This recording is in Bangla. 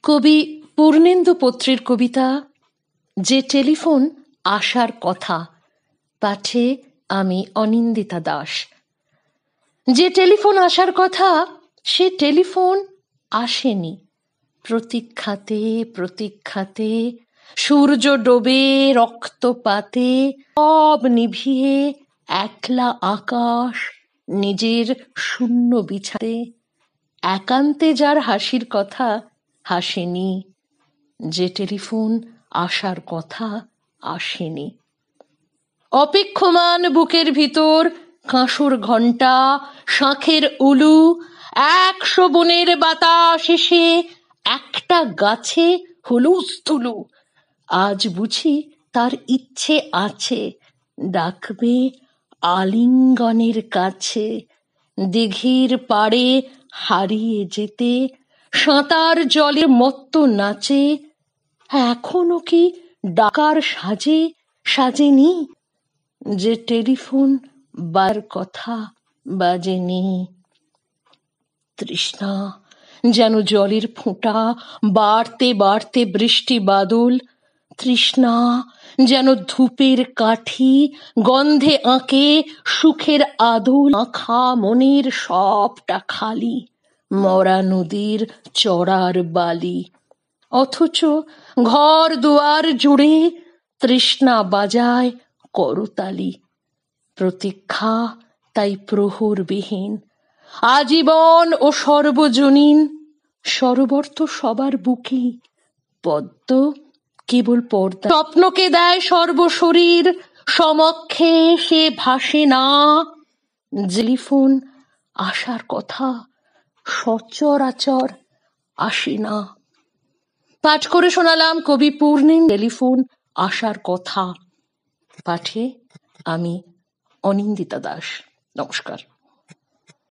কবি পূর্ণেন্দু পত্রীর কবিতা যে টেলিফোন আসার কথা। পাঠে আমি অনিন্দিতা দাস। যে টেলিফোন আসার কথা সে টেলিফোন আসেনি। প্রতীক্ষাতে প্রতীক্ষাতে সূর্য ডোবে রক্তপাতে, সব নিভিয়ে একলা আকাশ নিজের শূন্য বিছাতে। একান্তে যার হাসির কথা হাসেনি। যে টেলিফোন আসার কথা আসেনি। অপেক্ষমান বুকের ভিতর কাঁসর ঘণ্টা, শাঁখের উলু, 100 বনের বাতাস এসে একটা গাছে হুলুস্থুলু। আজ বুঝি তার ইচ্ছে আছে, ডাকবে আলিঙ্গনের কাছে। দিঘির পাড়ে হারিয়ে যেতে, সাঁতার জলে মত্ত নাচে। এখনো কি ডাকার সাজে সাজেনি? যে টেলিফোন বার কথা বাজেনি। তৃষ্ণা যেন জলের ফোঁটা, বাড়তে বাড়তে বৃষ্টি বাদল। তৃষ্ণা যেন ধূপের কাঠি, গন্ধে আঁকে সুখের আদল। আঁখা মনের সবটা খালি, মরা নদীর চড়ার বালি। অথচ ঘর দুয়ার জুড়ে তৃষ্ণা বাজায় করতালি। প্রতীক্ষা তাই প্রহরবিহীন, আজীবন ও সর্বজনীন। সরোবর তো সবার বুকেই, পদ্ম কেবল পর্দা। স্বপ্নকে দেয় সর্বশরীর, সমক্ষে সে ভাসে না। টেলিফোন আসার কথা সচরাচর আসে না। পাঠ করে শোনালাম কবি পূর্ণেন্দু টেলিফোন আসার কথা। পাঠে আমি অনিন্দিতা দাস। নমস্কার।